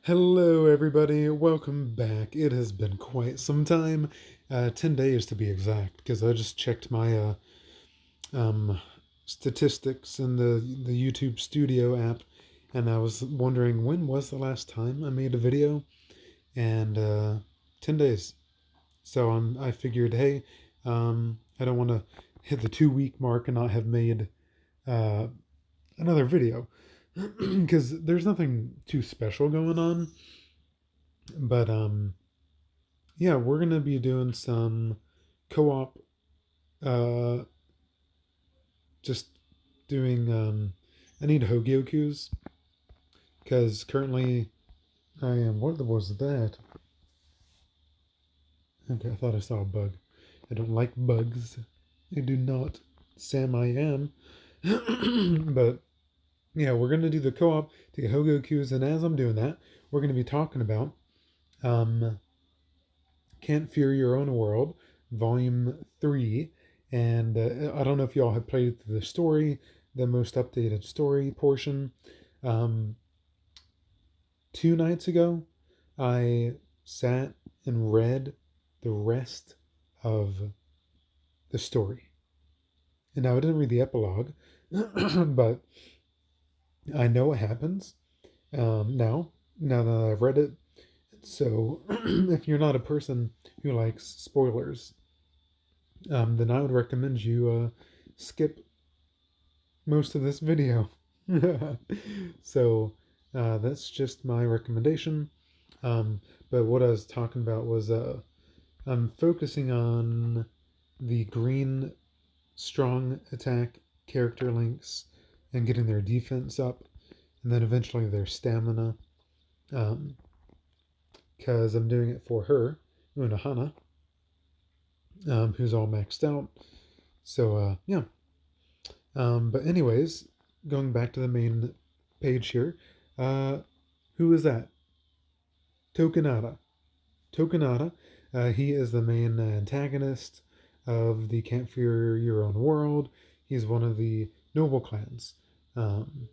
Hello, everybody. Welcome back. It has been quite some time, 10 days to be exact, because I just checked my um, statistics in the YouTube Studio app, and I was wondering when was the last time I made a video, and 10 days. So I figured, hey, I don't want to hit the 2 week mark and not have made uh, another video, because there's nothing too special going on, but yeah, we're gonna be doing some co-op. Uh, just doing. I need Hogyokus because currently I am. What was that? Okay, I thought I saw a bug. I don't like bugs. I do not. Sam, I am. But yeah, we're gonna do the co-op to get Hogyokus, and as I'm doing that, we're gonna be talking about um, Can't Fear Your Own World, Volume 3. And I don't know if y'all have played the story, the most updated story portion. Um, 2 nights ago, I sat and read the rest of the story. And now I didn't read the epilogue, but I know what happens now that I've read it. So if you're not a person who likes spoilers, then I would recommend you skip most of this video. So that's just my recommendation. But what I was talking about was I'm focusing on the green strong attack character links and getting their defense up, and then eventually their stamina. Because I'm doing it for her, Unohana, who's all maxed out. So yeah. But anyways, going back to the main page here, uh, who is that? Tokunada. Tokunada. He is the main antagonist of the Can't Fear Your Own World. He's one of the noble clans. Um,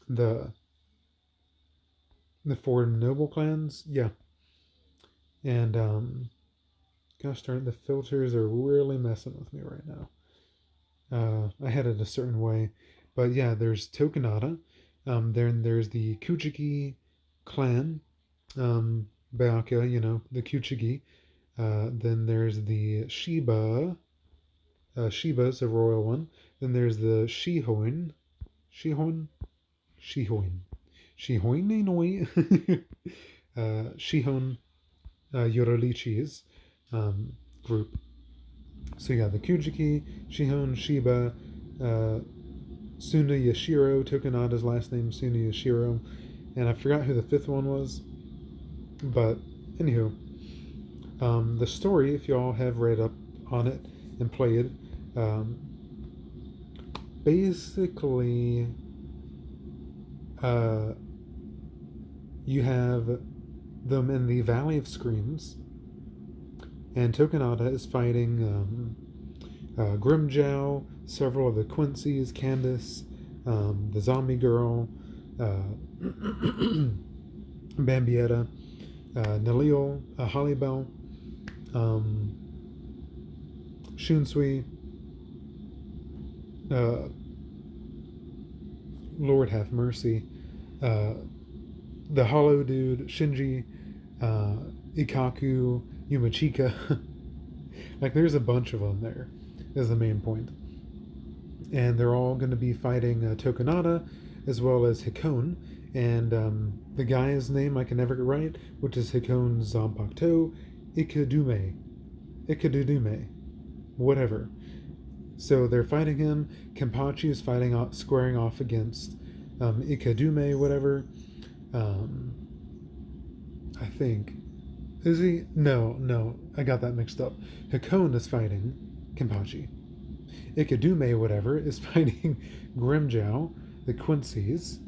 the the four noble clans, yeah. And gosh darn it, the filters are really messing with me right now. I had it a certain way, but yeah, there's Tokunada. Then there's the Kuchiki clan, Byakuya, the Kuchiki. Then there's the Shiba. Shiba's a royal one. Then there's the Shihoin. Shihoin? Shihoin. Shihoin? Shihon Yorolichi's group. So yeah, the Kuchiki, Shihon, Shiba, uh, Suna Yashiro, Tokunada's last name, Suna Yashiro, and I forgot who the fifth one was. But anywho, the story, if y'all have read up on it and played, um, basically, uh, you have them in the Valley of Screams, and Tokunada is fighting Grimjow, several of the Quincy's, Candace, the Zombie Girl, Bambietta, Nalil, Hollybell, Shunsui, Lord have mercy, the Hollow Dude, Shinji, Ikaku, Yumachika. Like, there's a bunch of them there, is the main point. And they're all going to be fighting Tokunada as well as Hikone. And the guy's name I can never get right, which is Hikone Zanpakuto Ikadume. Ikadudume. Whatever. So they're fighting him. Kenpachi is fighting off, squaring off against Ikadume, whatever. I think. Is he? No, I got that mixed up. Hikone is fighting Kenpachi. Ikadume, whatever, is fighting Grimjow, the Quincy's,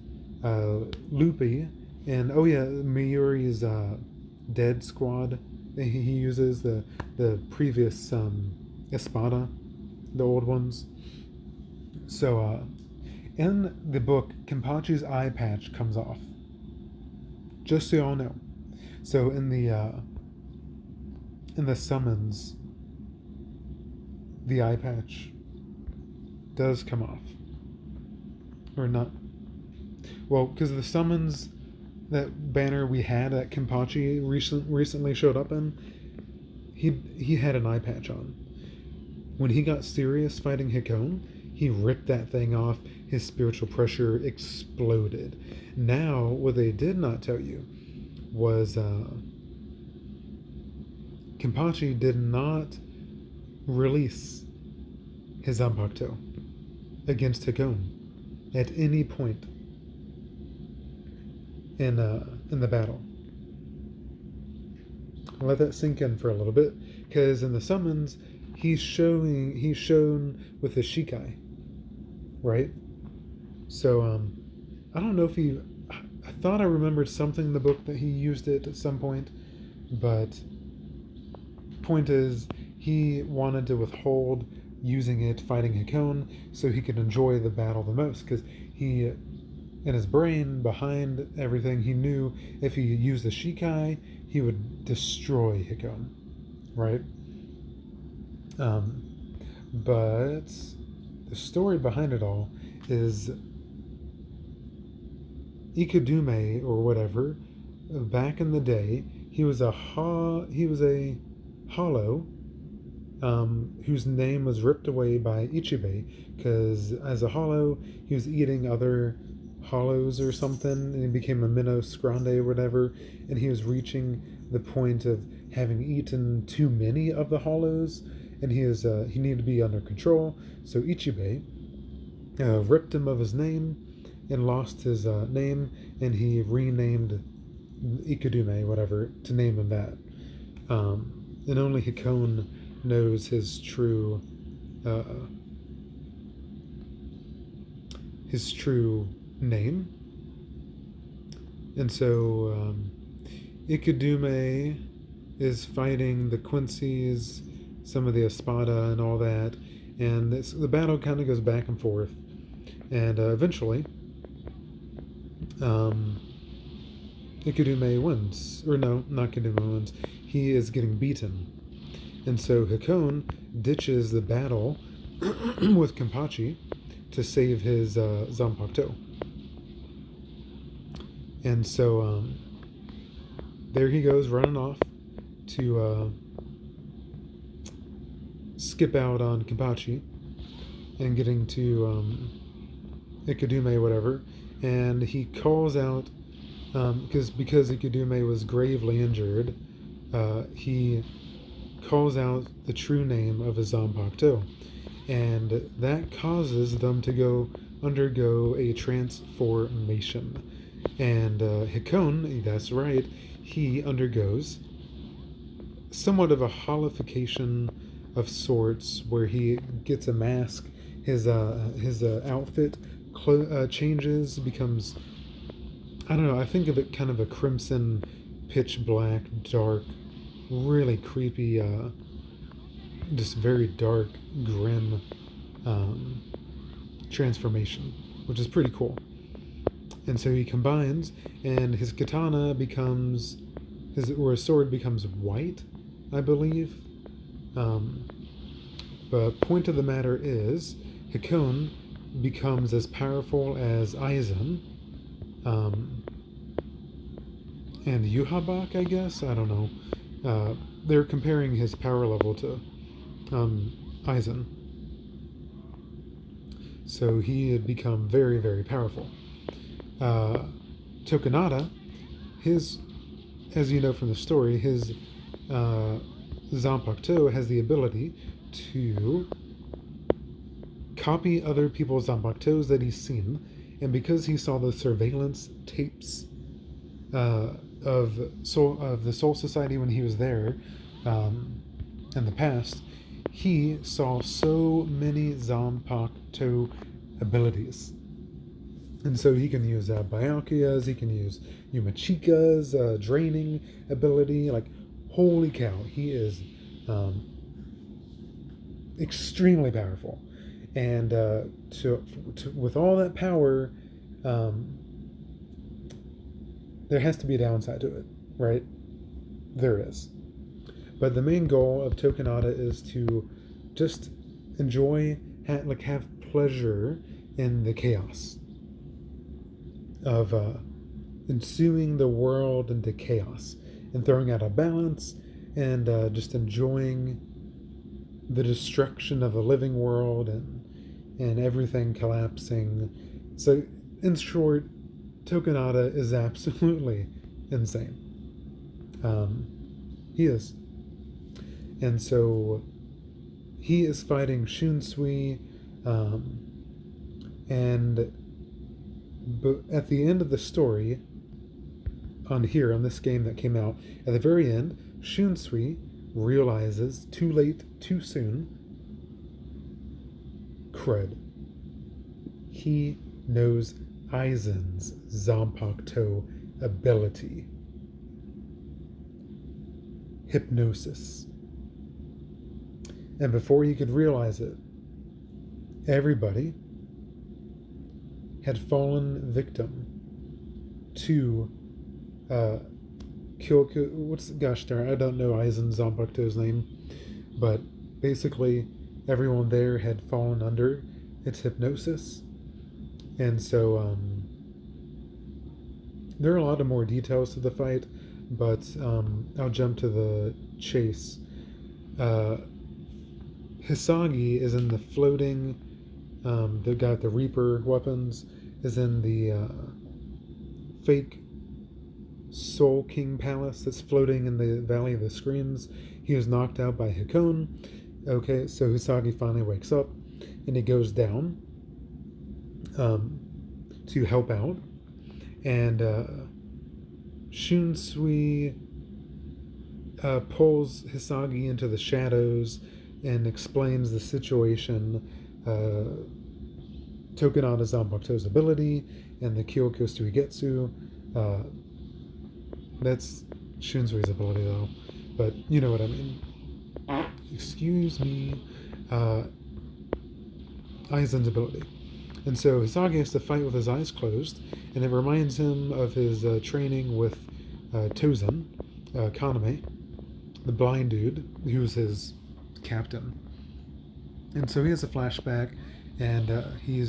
Loopy, and oh yeah, Miyuri's Dead Squad. He uses the previous Espada, the old ones. So in the book, Kenpachi's eye patch comes off. Just so y'all know. So in the summons, the eye patch does come off, or not. Well, because the summons, that banner we had that Kenpachi recently showed up in, he had an eye patch on. When he got serious fighting Hikone, he ripped that thing off. His spiritual pressure exploded. Now, what they did not tell you was Kenpachi did not release his Zanpakuto against Hikone at any point in the battle. I'll let that sink in for a little bit, because in the summons he's shown with the Shikai, right? So I don't know if he. I thought I remembered something in the book that he used it at some point, but point is he wanted to withhold using it fighting Hikone so he could enjoy the battle the most, because he, in his brain behind everything, he knew if he used the Shikai he would destroy Hikone, right? But the story behind it all is Ikudume or whatever. Back in the day, he was a hollow, whose name was ripped away by Ichibei, because as a hollow he was eating other hollows or something, and he became a Minos Grande or whatever, and he was reaching the point of having eaten too many of the hollows, and he needed to be under control. So Ichibei ripped him of his name and lost his name, and he renamed Ikudume, whatever, to name him that. And only Hikone knows his true name. And so Ikudume is fighting the Quincy's, some of the Espada and all that, and the battle kind of goes back and forth, and eventually Ikudume wins. Or no, not Ikudume wins. He is getting beaten. And so Hikone ditches the battle with Kenpachi to save his Zanpakuto. And so there he goes running off to skip out on Kenpachi and getting to Ikudume, whatever. And he calls out, because Ikudume was gravely injured, he calls out the true name of his Zanpakuto, and that causes them to undergo a transformation. And Hikone, that's right, he undergoes somewhat of a holification of sorts, where he gets a mask, his outfit changes, becomes, I don't know, I think of it kind of a crimson, pitch black, dark, really creepy, just very dark, grim transformation, which is pretty cool. And so he combines, and his katana becomes, his sword becomes white, I believe. But point of the matter is, Hikone becomes as powerful as Aizen, and Yuhabak, I guess? I don't know. They're comparing his power level to Aizen. So he had become very, very powerful. Tokunada, as you know from the story, his Zanpakuto has the ability to copy other people's Zanpakutos that he's seen, and because he saw the surveillance tapes of the Soul Society when he was there in the past, he saw so many Zanpakuto abilities. And so he can use Byakuya's, he can use Yumachika's draining ability. Like, holy cow, he is extremely powerful. And with all that power, there has to be a downside to it, right? There is. But the main goal of Tokonata is to just enjoy, have pleasure in the chaos of ensuing the world into chaos and throwing out a balance and just enjoying the destruction of the living world and everything collapsing. So, in short, Tokonata is absolutely insane. He is. And so he is fighting Shunsui, and but at the end of the story, on this game that came out, at the very end, Shunsui realizes, too late, too soon, crud. He knows Aizen's Zanpakuto ability. Hypnosis. And before he could realize it, everybody had fallen victim to Kyoko. Gosh darn, I don't know Aizen Zanpakuto's name, but basically everyone there had fallen under its hypnosis. And so there are a lot of more details to the fight, but I'll jump to the chase. Hisagi is in the floating, the guy with the Reaper weapons is in the fake Soul King Palace that's floating in the Valley of the Screams. He was knocked out by Hakone. Okay, so Hisagi finally wakes up and he goes down to help out. And Shunsui pulls Hisagi into the shadows and explains the situation, Tokonata Zanpakuto's ability, and the Kyoko Suigetsu. That's Shunsui's ability, though. But you know what I mean. Excuse me. Aizen's ability. And so Hisagi has to fight with his eyes closed, and it reminds him of his training with Tozen, Kaname, the blind dude, who was his captain. And so he has a flashback, and he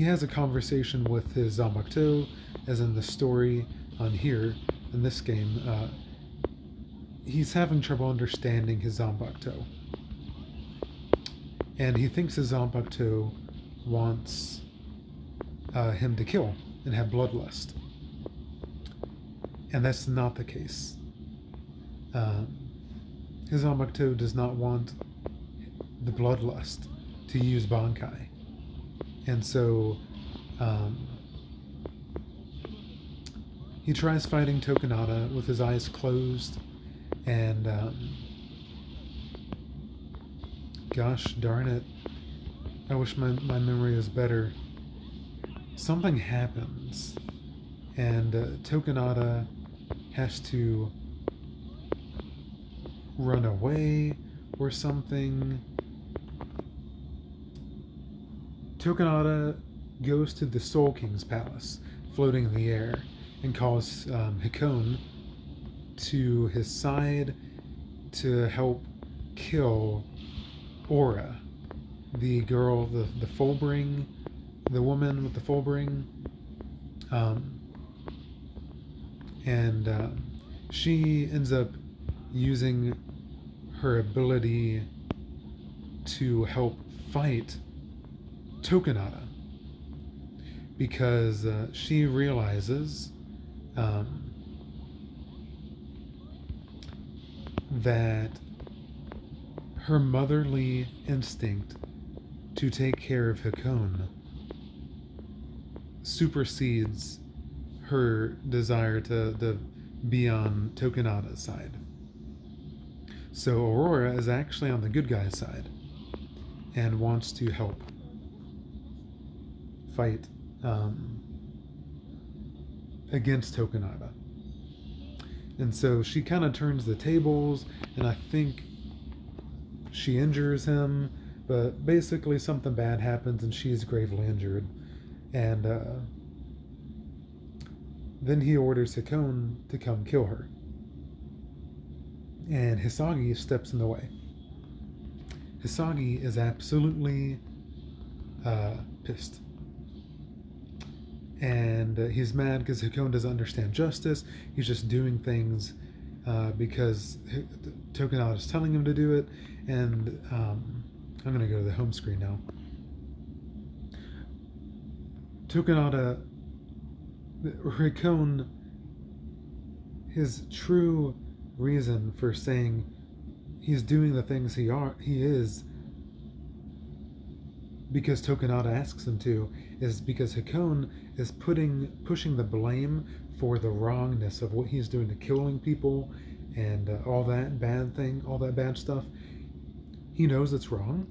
has a conversation with his Zanpakuto, as in the story on here, in this game. He's having trouble understanding his Zanpakuto. And he thinks his Zanpakuto wants him to kill and have bloodlust. And that's not the case. His Zanpakuto does not want the bloodlust to use Bankai. And so he tries fighting Tokonata with his eyes closed, and gosh darn it, I wish my memory was better. Something happens, and Tokonata has to run away or something. Tokonata goes to the Soul King's palace, floating in the air, and calls Hakone to his side to help kill Aura, the girl, the Fullbring, the woman with the Fullbring. And she ends up using her ability to help fight Tokonata, because she realizes that her motherly instinct to take care of Hakone supersedes her desire to be on Tokonata's side. So Aurora is actually on the good guy's side and wants to help fight against Tokonata. And so she kind of turns the tables, and I think she injures him, but basically something bad happens and she's gravely injured. And Then he orders Hakone to come kill her. And Hisagi steps in the way. Hisagi is absolutely pissed. And he's mad because Hakone doesn't understand justice. He's just doing things because Tokunaga is telling him to do it. And I'm going to go to the home screen now. Tokunaga, Hakone, his true reason for saying he's doing the things he is because Tokunaga asks him to, is because Hakone is pushing the blame for the wrongness of what he's doing to killing people and all that bad stuff. He knows it's wrong,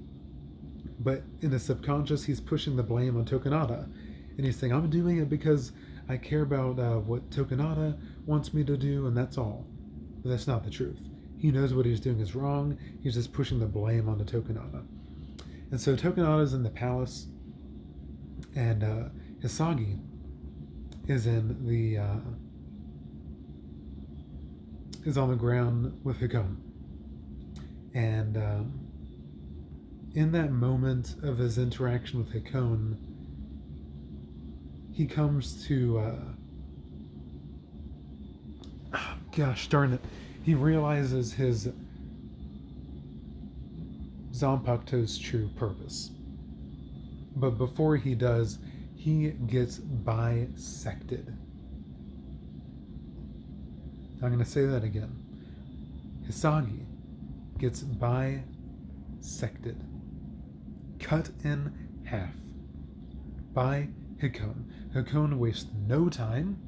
but in his subconscious, he's pushing the blame on Tokunaga, and he's saying, "I'm doing it because I care about what Tokunaga wants me to do, and that's all." But that's not the truth. He knows what he's doing is wrong. He's just pushing the blame on the Tokunaga. And so Tokunaga's in the palace, and Hisagi is in the is on the ground with Hakone. And in that moment of his interaction with Hakone, he comes to gosh darn it, he realizes his Zanpakuto's true purpose. But before he does, he gets bisected. I'm going to say that again. Hisagi gets bisected, cut in half by Hakone. Hakone wastes no time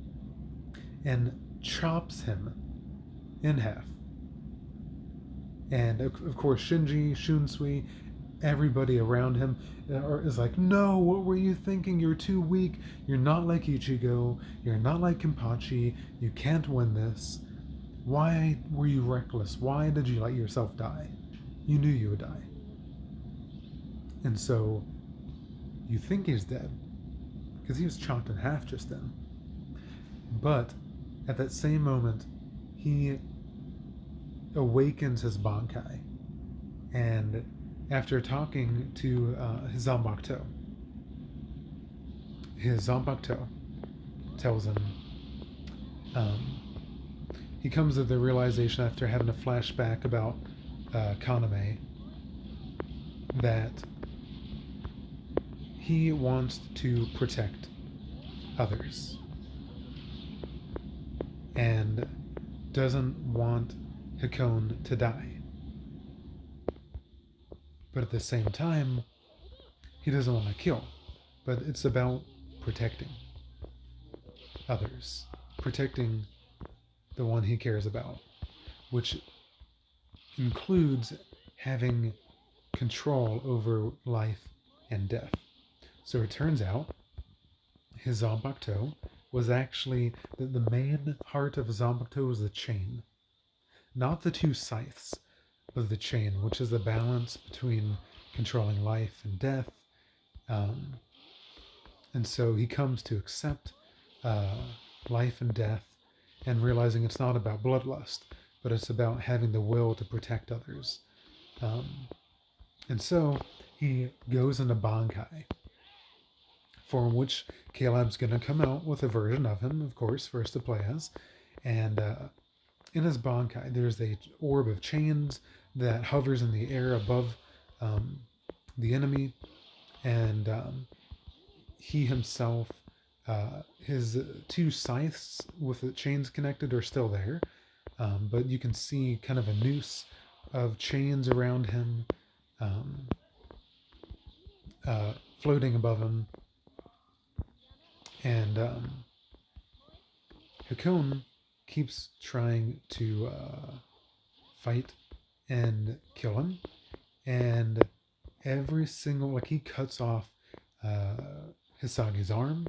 and chops him in half. And of course, Shinji, Shunsui, everybody around him is like, "No, what were you thinking? You're too weak. You're not like Ichigo. You're not like Kenpachi. You can't win this. Why were you reckless? Why did you let yourself die? You knew you would die." And so you think he's dead because he was chopped in half just then. But at that same moment, he awakens his Bankai, and after talking to his Zanpakuto tells him, he comes to the realization after having a flashback about Kaname that he wants to protect others and doesn't want Hakone to die. But at the same time, he doesn't want to kill. But it's about protecting others, protecting the one he cares about, which includes having control over life and death. So it turns out his Zanpakuto was actually the main heart of Zanpakuto was the chain. Not the two scythes, but the chain, which is the balance between controlling life and death. And so he comes to accept life and death and realizing it's not about bloodlust, but it's about having the will to protect others. And so he goes into Bankai, for which Caleb's going to come out with a version of him, of course, for us to play as. And in his Bankai, there's a orb of chains that hovers in the air above the enemy, and he himself, his two scythes with the chains connected are still there, but you can see kind of a noose of chains around him, floating above him, and Hakone keeps trying to fight and kill him, and every single, he cuts off Hisagi's arm,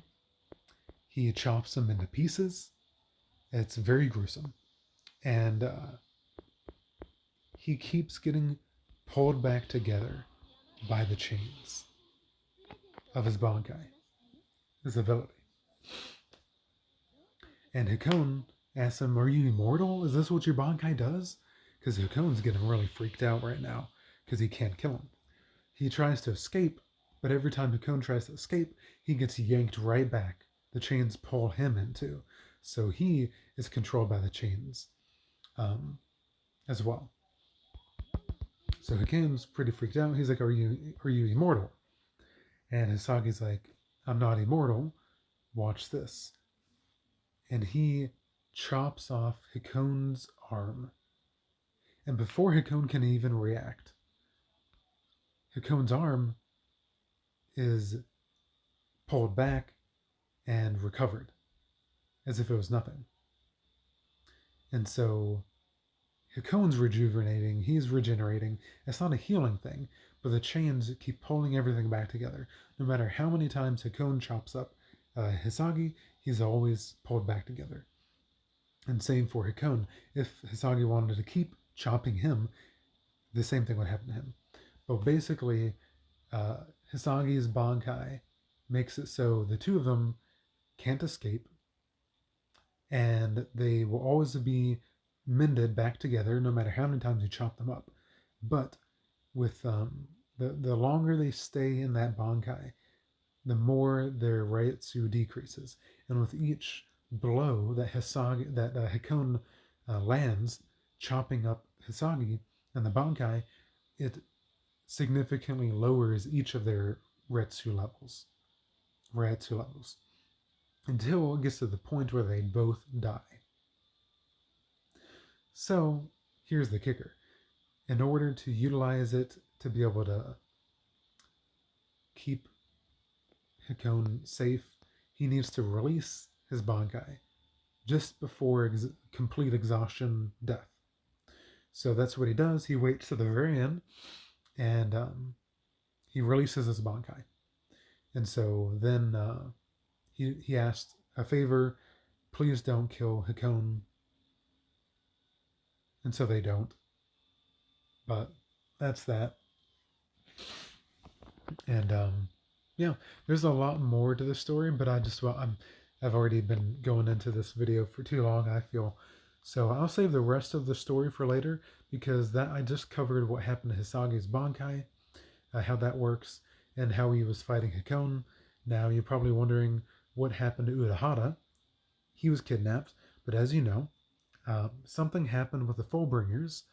he chops him into pieces. It's very gruesome, and he keeps getting pulled back together by the chains of his Bankai, his ability. And Hakone asks him, "Are you immortal? Is this what your Bankai does?" Because Hakone's getting really freaked out right now because he can't kill him. He tries to escape, but every time Hakone tries to escape, he gets yanked right back. The chains pull him into, so he is controlled by the chains um, as well. So Hakone's pretty freaked out. He's like, "Are you immortal?" And Hisagi's like, "I'm not immortal. Watch this." And he chops off Hakone's arm. And before Hakone can even react, Hakone's arm is pulled back and recovered as if it was nothing. And so Hakone's rejuvenating, he's regenerating. It's not a healing thing, but the chains keep pulling everything back together. No matter how many times Hakone chops up Hisagi, he's always pulled back together. And same for Hakone. If Hisagi wanted to keep chopping him, the same thing would happen to him. But basically, uh, Hisagi's Bankai makes it so the two of them can't escape, and they will always be mended back together no matter how many times you chop them up. But with the longer they stay in that Bankai, the more their Reiatsu decreases. And with each blow that Hakone lands, chopping up Hisagi and the Bankai, it significantly lowers each of their Reiatsu levels, until it gets to the point where they both die. So here's the kicker. In order to utilize it to be able to keep Hakone safe, he needs to release his Bankai just before complete exhaustion death. So that's what he does. He waits to the very end, and he releases his Bankai. And so then he asked a favor, please don't kill Hakone. And so they don't. But that's that. And yeah, there's a lot more to the story, but I've already been going into this video for too long, I feel. So I'll save the rest of the story for later, because that I just covered what happened to Hisagi's Bankai, how that works, and how he was fighting Hakone. Now you're probably wondering what happened to Urahara. He was kidnapped, but as you know, something happened with the Fullbringers.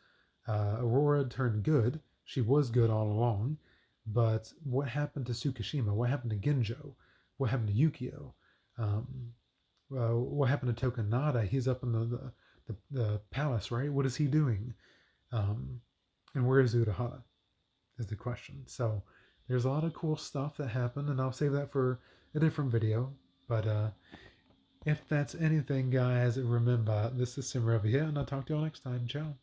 Aurora turned good. She was good all along. But what happened to Tsukishima? What happened to Genjo? What happened to Yukio? What happened to Tokunada? He's up in the palace, right? What is he doing? And where is Urahara? Is the question. So there's a lot of cool stuff that happened, and I'll save that for a different video. But if that's anything, guys, remember, this is Simmer over here, and I'll talk to you all next time. Ciao.